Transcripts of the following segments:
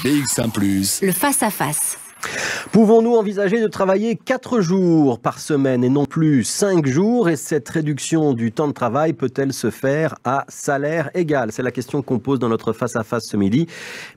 BX1 +. Le face-à-face. Pouvons-nous envisager de travailler 4 jours par semaine et non plus 5 jours? Et cette réduction du temps de travail peut-elle se faire à salaire égal? C'est la question qu'on pose dans notre face-à-face ce midi.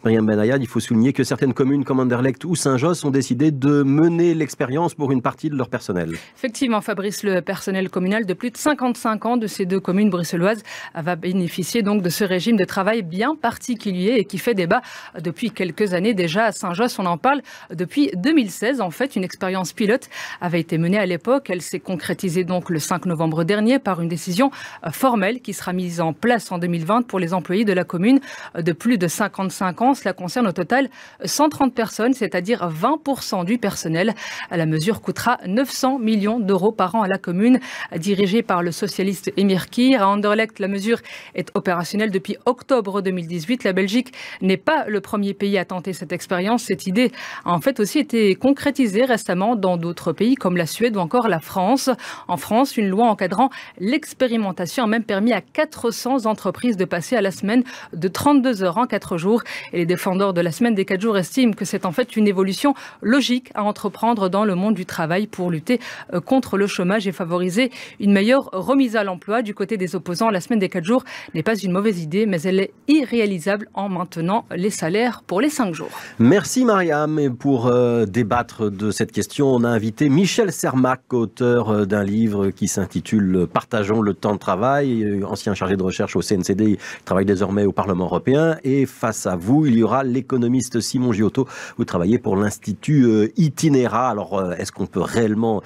Myriam Benayad, il faut souligner que certaines communes comme Anderlecht ou Saint-Josse ont décidé de mener l'expérience pour une partie de leur personnel. Effectivement, Fabrice, le personnel communal de plus de 55 ans de ces deux communes bruxelloises va bénéficier donc de ce régime de travail bien particulier et qui fait débat depuis quelques années déjà. À Saint-Josse, on en parle depuis 2016, en fait, une expérience pilote avait été menée à l'époque. Elle s'est concrétisée donc le 5 novembre dernier par une décision formelle qui sera mise en place en 2020 pour les employés de la commune de plus de 55 ans. Cela concerne au total 130 personnes, c'est-à-dire 20% du personnel. La mesure coûtera 900 millions d'euros par an à la commune, dirigée par le socialiste Emir Kir. À Anderlecht, la mesure est opérationnelle depuis octobre 2018. La Belgique n'est pas le premier pays à tenter cette expérience. Cette idée a en fait aussi été concrétisée récemment dans d'autres pays comme la Suède ou encore la France. En France, une loi encadrant l'expérimentation a même permis à 400 entreprises de passer à la semaine de 32 heures en 4 jours. Et les défendeurs de la semaine des 4 jours estiment que c'est en fait une évolution logique à entreprendre dans le monde du travail pour lutter contre le chômage et favoriser une meilleure remise à l'emploi. Du côté des opposants, la semaine des 4 jours n'est pas une mauvaise idée, mais elle est irréalisable en maintenant les salaires pour les 5 jours. Merci Mariam. Et pour débattre de cette question, on a invité Michel Cermak, auteur d'un livre qui s'intitule « Partageons le temps de travail », ancien chargé de recherche au CNCD, il travaille désormais au Parlement européen. Et face à vous, il y aura l'économiste Simon Giotto. Vous travaillez pour l'Institut Itinéra. Alors, est-ce qu'on peut réellement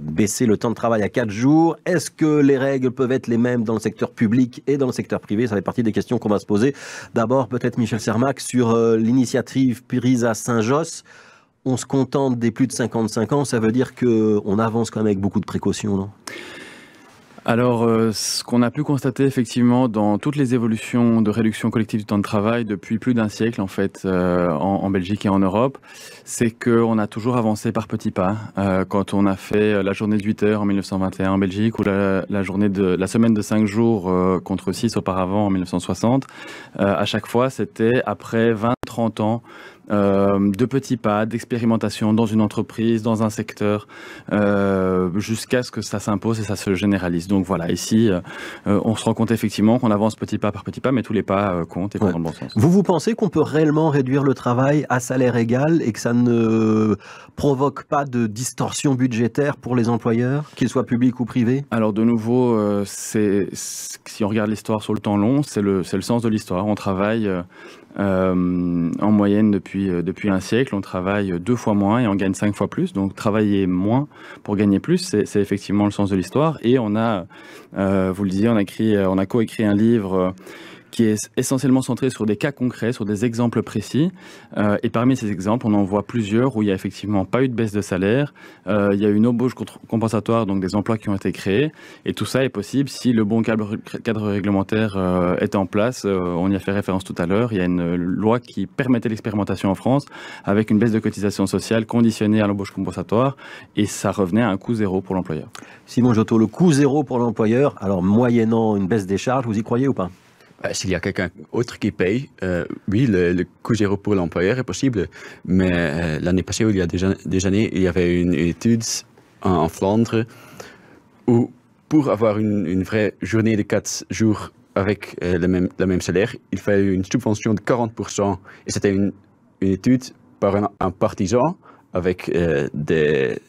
baisser le temps de travail à 4 jours? Est-ce que les règles peuvent être les mêmes dans le secteur public et dans le secteur privé? Ça fait partie des questions qu'on va se poser. D'abord, peut-être Michel Cermak, sur l'initiative prise à Saint-Josse. On se contente des plus de 55 ans, ça veut dire qu'on avance quand même avec beaucoup de précautions, non? Alors, ce qu'on a pu constater effectivement dans toutes les évolutions de réduction collective du temps de travail depuis plus d'un siècle en fait en Belgique et en Europe, c'est qu'on a toujours avancé par petits pas. Quand on a fait la journée de 8 heures en 1921 en Belgique ou la semaine de 5 jours contre 6 auparavant en 1960, à chaque fois c'était après 20-30 ans de petits pas, d'expérimentation dans une entreprise, dans un secteur, jusqu'à ce que ça s'impose et ça se généralise. Donc voilà, ici, on se rend compte effectivement qu'on avance petit pas par petit pas, mais tous les pas comptent et vont dans le bon sens. Vous pensez qu'on peut réellement réduire le travail à salaire égal et que ça ne provoque pas de distorsion budgétaire pour les employeurs, qu'ils soient publics ou privés? Alors de nouveau, si on regarde l'histoire sur le temps long, c'est le sens de l'histoire. On travaille en moyenne depuis un siècle, on travaille 2 fois moins et on gagne 5 fois plus. Donc travailler moins pour gagner plus, c'est effectivement le sens de l'histoire. Et on a, vous le disiez, on a coécrit un livre qui est essentiellement centré sur des cas concrets, sur des exemples précis. Et parmi ces exemples, on en voit plusieurs où il n'y a effectivement pas eu de baisse de salaire. Il y a eu une embauche compensatoire, donc des emplois qui ont été créés. Et tout ça est possible si le bon cadre réglementaire est en place. On y a fait référence tout à l'heure. Il y a une loi qui permettait l'expérimentation en France avec une baisse de cotisation sociale conditionnée à l'embauche compensatoire. Et ça revenait à un coût zéro pour l'employeur. Simon Giotto, le coût zéro pour l'employeur, alors moyennant une baisse des charges, vous y croyez ou pas? S'il y a quelqu'un autre qui paye, oui, le coût zéro pour l'employeur est possible. Mais l'année passée, il y a des années, il y avait une étude en Flandre où pour avoir une vraie journée de 4 jours avec le même salaire, il fallait une subvention de 40%. Et c'était une étude par un partisan avec des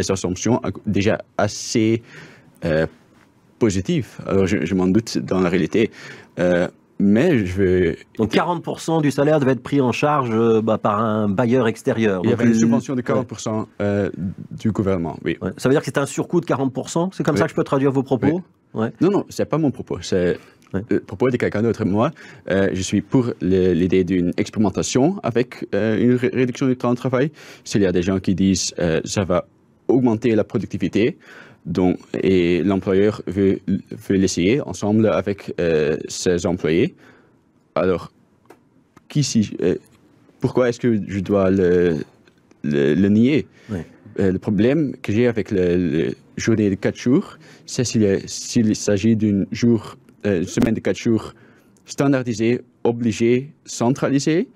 assumptions déjà assez positif. Alors je m'en doute dans la réalité, mais je vais... Donc 40% du salaire devait être pris en charge par un bailleur extérieur. Il y avait une subvention de 40% du gouvernement, oui. Ouais. Ça veut dire que c'est un surcoût de 40%? C'est comme ça que je peux traduire vos propos? Oui. Non, c'est pas mon propos, c'est le propos de quelqu'un d'autre. Moi, je suis pour l'idée d'une expérimentation avec une réduction du temps de travail. S'il y a des gens qui disent ça va augmenter la productivité, et l'employeur veut l'essayer ensemble avec ses employés. Alors, pourquoi est-ce que je dois le nier? Le problème que j'ai avec la journée de 4 jours, c'est s'il s'agit d'une semaine de 4 jours standardisée, obligée, centralisée,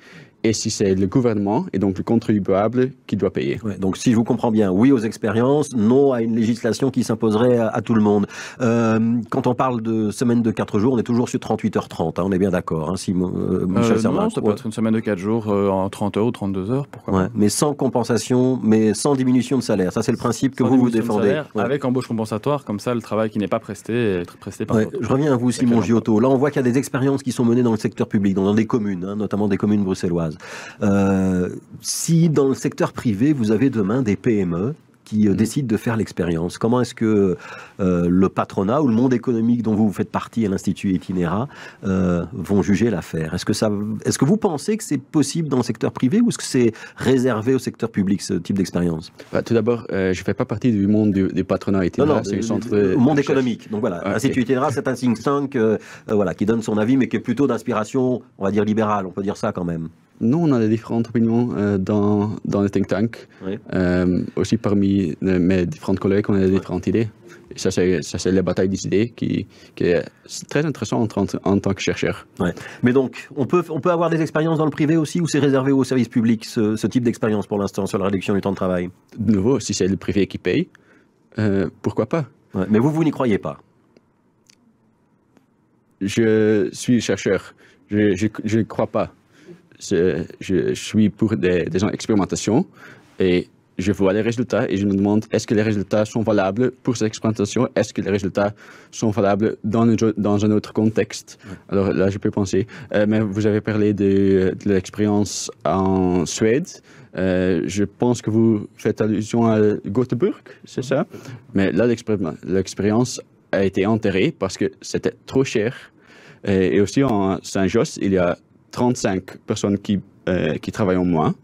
et si c'est le gouvernement et donc le contribuable qui doit payer. Ouais, donc si je vous comprends bien, oui aux expériences, non à une législation qui s'imposerait à tout le monde. Quand on parle de semaine de 4 jours, on est toujours sur 38h30, hein, on est bien d'accord, hein, Michel Sermac. Non, ça peut être une semaine de 4 jours en 30 heures ou 32 heures, pourquoi pas. Mais sans compensation, mais sans diminution de salaire. Ça, c'est le principe que vous défendez. Salaire, avec embauche compensatoire, comme ça, le travail qui n'est pas presté est presté par d'autres. Je reviens à vous, Simon Giotto. Là, on voit qu'il y a des expériences qui sont menées dans le secteur public, dans des communes, hein, notamment des communes bruxelloises. Si dans le secteur privé, vous avez demain des PME qui décident de faire l'expérience, comment est-ce que le patronat ou le monde économique dont vous faites partie à l'Institut Itinéra vont juger l'affaire? Est-ce que vous pensez que c'est possible dans le secteur privé ou est-ce que c'est réservé au secteur public, ce type d'expérience? Tout d'abord, je ne fais pas partie du monde du patronat Itinéra. C'est le centre monde économique. Donc voilà, l'Institut Itinéra, c'est un think tank qui donne son avis, mais qui est plutôt d'inspiration, on va dire, libérale. On peut dire ça quand même. Nous, on a des différentes opinions dans le think tank. Oui. Aussi parmi mes différents collègues, on a des différentes idées. Et ça, c'est la bataille des idées qui est très intéressante en tant que chercheur. Ouais. Mais donc, on peut avoir des expériences dans le privé aussi, ou c'est réservé au service public, ce type d'expérience pour l'instant, sur la réduction du temps de travail? De nouveau, si c'est le privé qui paye, pourquoi pas? Ouais. Mais vous n'y croyez pas? Je suis chercheur. Je ne crois pas. Je suis pour des expérimentations et je vois les résultats et je me demande est-ce que les résultats sont valables pour cette expérimentation, est-ce que les résultats sont valables dans un autre contexte. Alors là, je peux penser. Mais vous avez parlé de l'expérience en Suède. Je pense que vous faites allusion à Göteborg, c'est ça? Mais là, l'expérience a été enterrée parce que c'était trop cher. Et aussi en Saint-Josse, il y a 35 personnes qui travaillent en moins.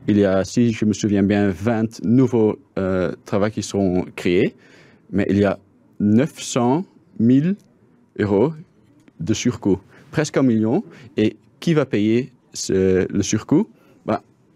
Il y a, si je me souviens bien, 20 nouveaux travaux qui seront créés, mais il y a 900 000 euros de surcoût, presque 1 million. Et qui va payer le surcoût?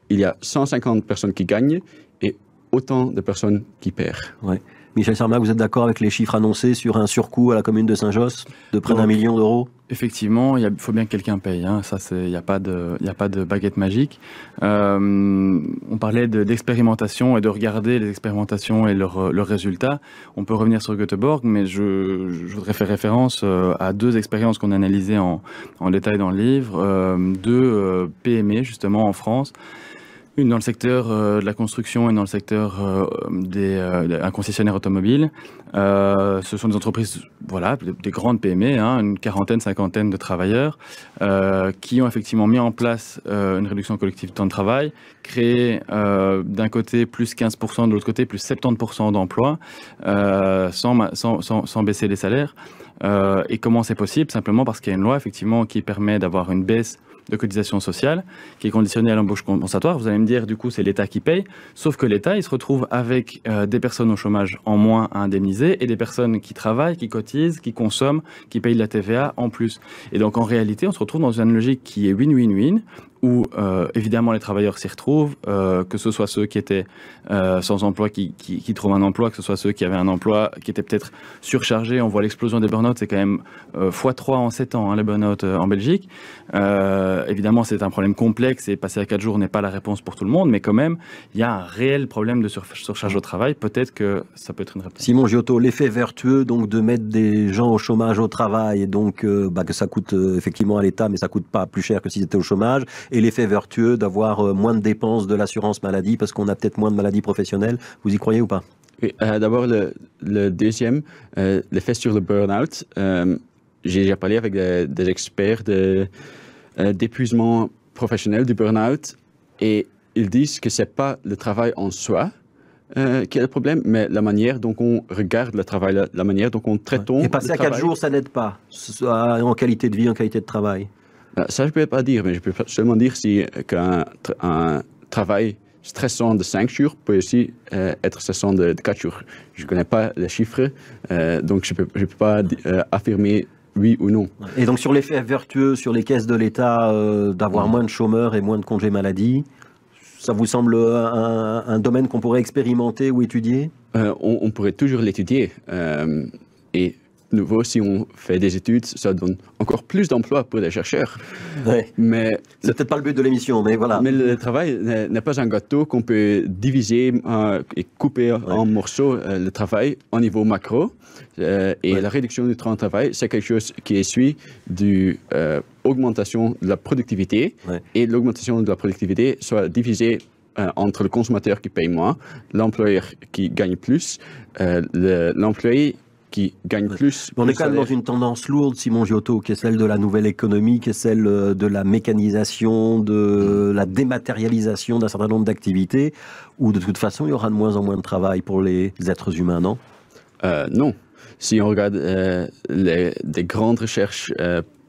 Il y a 150 personnes qui gagnent et autant de personnes qui perdent. Ouais. Michel Sermac, vous êtes d'accord avec les chiffres annoncés sur un surcoût à la commune de Saint-Josse de près d'1 million d'euros? Effectivement, il faut bien que quelqu'un paye. Hein. Ça, il n'y a pas de baguette magique. On parlait d'expérimentation et de regarder les expérimentations et leurs résultats. On peut revenir sur Göteborg, mais je voudrais faire référence à 2 expériences qu'on a analysées en détail dans le livre, 2 PME justement en France. Une dans le secteur de la construction et dans le secteur d'un concessionnaire automobile. Ce sont des entreprises, des grandes PME, hein, une quarantaine, cinquantaine de travailleurs, qui ont effectivement mis en place une réduction collective de temps de travail, créé d'un côté plus 15%, de l'autre côté plus 70% d'emplois, sans baisser les salaires. Et comment c'est possible? Simplement parce qu'il y a une loi effectivement qui permet d'avoir une baisse de cotisation sociale qui est conditionnée à l'embauche compensatoire. Vous allez me dire, du coup, c'est l'État qui paye. Sauf que l'État, il se retrouve avec des personnes au chômage en moins à indemniser et des personnes qui travaillent, qui cotisent, qui consomment, qui payent de la TVA en plus. Et donc, en réalité, on se retrouve dans une logique qui est win-win-win, où évidemment les travailleurs s'y retrouvent, que ce soit ceux qui étaient sans emploi qui trouvent un emploi, que ce soit ceux qui avaient un emploi qui était peut-être surchargé. On voit l'explosion des burn-out, c'est quand même x3 en 7 ans, hein, les burn-out en Belgique. Évidemment, c'est un problème complexe et passer à 4 jours n'est pas la réponse pour tout le monde, mais quand même, il y a un réel problème de surcharge au travail. Peut-être que ça peut être une réponse. Simon Giotto, l'effet vertueux donc de mettre des gens au chômage au travail et donc que ça coûte effectivement à l'État, mais ça coûte pas plus cher que s'ils étaient au chômage. Et l'effet vertueux d'avoir moins de dépenses de l'assurance maladie parce qu'on a peut-être moins de maladies professionnelles. Vous y croyez ou pas? Oui, d'abord, le deuxième, l'effet sur le burn-out. J'ai déjà parlé avec des experts d'épuisement professionnel du burn-out et ils disent que ce n'est pas le travail en soi qui est le problème, mais la manière dont on regarde le travail, la manière dont on traite le travail. Et passer à 4 jours, ça n'aide pas en qualité de vie, en qualité de travail? Ça, je ne peux pas dire, mais je peux seulement dire qu'un travail stressant de 5 jours peut aussi être stressant de 4 jours. Je ne connais pas les chiffres, donc je peux pas affirmer oui ou non. Et donc sur l'effet vertueux sur les caisses de l'État d'avoir moins de chômeurs et moins de congés maladie, ça vous semble un domaine qu'on pourrait expérimenter ou étudier? On pourrait toujours l'étudier. Et nouveau, si on fait des études, ça donne encore plus d'emplois pour les chercheurs. Ouais. Mais C'est peut-être pas le but de l'émission, mais voilà. Mais le travail n'est pas un gâteau qu'on peut diviser et couper en morceaux. Le travail au niveau macro et la réduction du temps de travail, c'est quelque chose qui est suivi de l'augmentation de la productivité. Et l'augmentation de la productivité soit divisée entre le consommateur qui paye moins, l'employeur qui gagne plus, l'employé qui gagne plus. On est quand même dans une tendance lourde, Simon Giotto, qui est celle de la nouvelle économie, qui est celle de la mécanisation, de la dématérialisation d'un certain nombre d'activités, où de toute façon, il y aura de moins en moins de travail pour les êtres humains, non? Non. Si on regarde des grandes recherches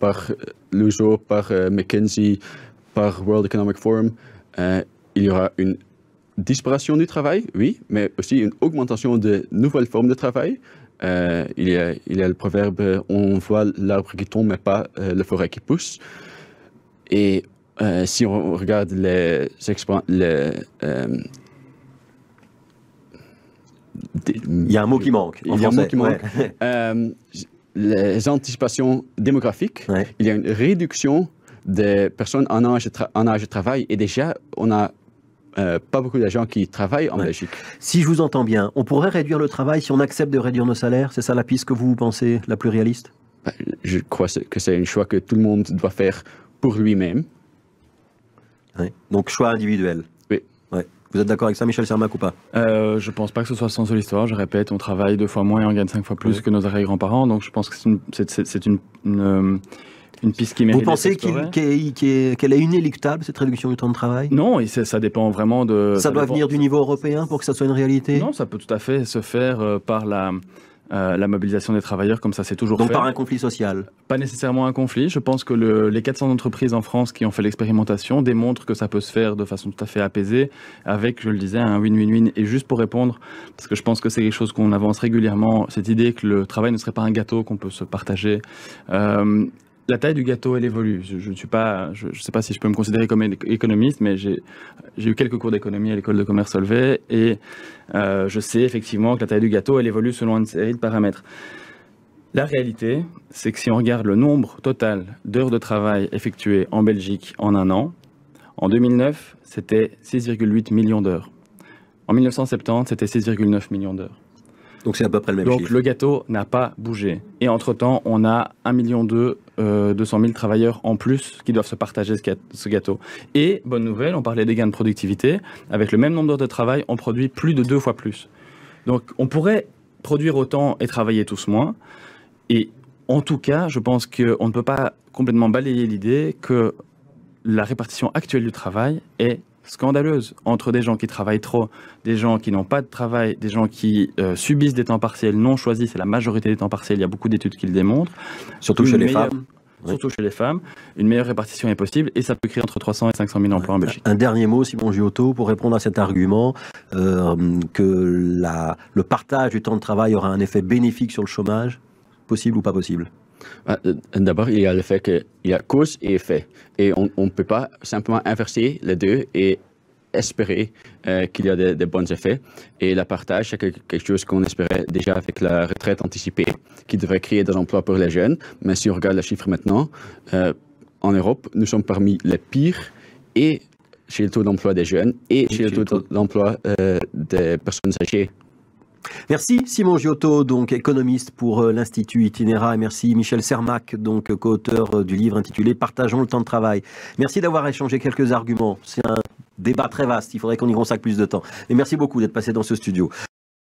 par l'USO, par McKinsey, par World Economic Forum, il y aura une disparition du travail, oui, mais aussi une augmentation de nouvelles formes de travail. Il y a le proverbe « on voit l'arbre qui tombe, mais pas la forêt qui pousse ». Et si on regarde il y a un mot qui manque. Il y a un mot qui manque. Les anticipations démographiques, il y a une réduction des personnes en âge de travail. Et déjà, on n'a pas beaucoup de gens qui travaillent en Belgique. Si je vous entends bien, on pourrait réduire le travail si on accepte de réduire nos salaires? C'est ça la piste que vous pensez la plus réaliste? Je crois que c'est un choix que tout le monde doit faire pour lui-même. Donc choix individuel. Oui. Vous êtes d'accord avec ça, Michel Sermac, ou pas? Je ne pense pas que ce soit le sens de l'histoire. Je répète, on travaille 2 fois moins et on gagne 5 fois plus que nos arrière-grands-parents. Donc je pense que c'est une piste qui mérite. Vous pensez qu'elle est inéluctable, cette réduction du temps de travail? Non, et ça dépend vraiment de... Ça doit venir du niveau européen pour que ça soit une réalité? Non, ça peut tout à fait se faire par la mobilisation des travailleurs, comme ça c'est toujours fait. Donc par un conflit social? Pas nécessairement un conflit. Je pense que les 400 entreprises en France qui ont fait l'expérimentation démontrent que ça peut se faire de façon tout à fait apaisée, avec, je le disais, un win-win-win. Et juste pour répondre, parce que je pense que c'est quelque chose qu'on avance régulièrement, cette idée que le travail ne serait pas un gâteau qu'on peut se partager. La taille du gâteau, elle évolue. Je ne sais pas si je peux me considérer comme économiste, mais j'ai eu quelques cours d'économie à l'école de commerce Solvay et je sais effectivement que la taille du gâteau, elle évolue selon une série de paramètres. La réalité, c'est que si on regarde le nombre total d'heures de travail effectuées en Belgique en un an, en 2009, c'était 6,8 millions d'heures. En 1970, c'était 6,9 millions d'heures. Donc c'est à peu près le même chiffre. Donc le gâteau n'a pas bougé. Et entre-temps, on a 1,2 million 200 000 travailleurs en plus qui doivent se partager ce gâteau. Et, bonne nouvelle, on parlait des gains de productivité. Avec le même nombre d'heures de travail, on produit plus de 2 fois plus. Donc on pourrait produire autant et travailler tous moins. Et en tout cas, je pense qu'on ne peut pas complètement balayer l'idée que la répartition actuelle du travail est scandaleuse entre des gens qui travaillent trop, des gens qui n'ont pas de travail, des gens qui subissent des temps partiels non choisis. C'est la majorité des temps partiels. Il y a beaucoup d'études qui le démontrent. Surtout chez les femmes. Surtout chez les femmes. Une meilleure répartition est possible et ça peut créer entre 300 et 500 000 emplois en Belgique. Un dernier mot, Simon Giotto, pour répondre à cet argument que le partage du temps de travail aura un effet bénéfique sur le chômage. Possible ou pas possible? D'abord, il y a le fait qu'il y a cause et effet. Et on ne peut pas simplement inverser les deux et espérer qu'il y a des bons effets. Et le partage, c'est quelque chose qu'on espérait déjà avec la retraite anticipée, qui devrait créer des emplois pour les jeunes. Mais si on regarde les chiffres maintenant, en Europe, nous sommes parmi les pires et chez le taux d'emploi des jeunes et chez le taux d'emploi des personnes âgées. Merci Simon Giotto, donc économiste pour l'Institut Itinéra, et merci Michel Sermac, donc co-auteur du livre intitulé « Partageons le temps de travail ». Merci d'avoir échangé quelques arguments. C'est un débat très vaste, il faudrait qu'on y consacre plus de temps. Et merci beaucoup d'être passé dans ce studio.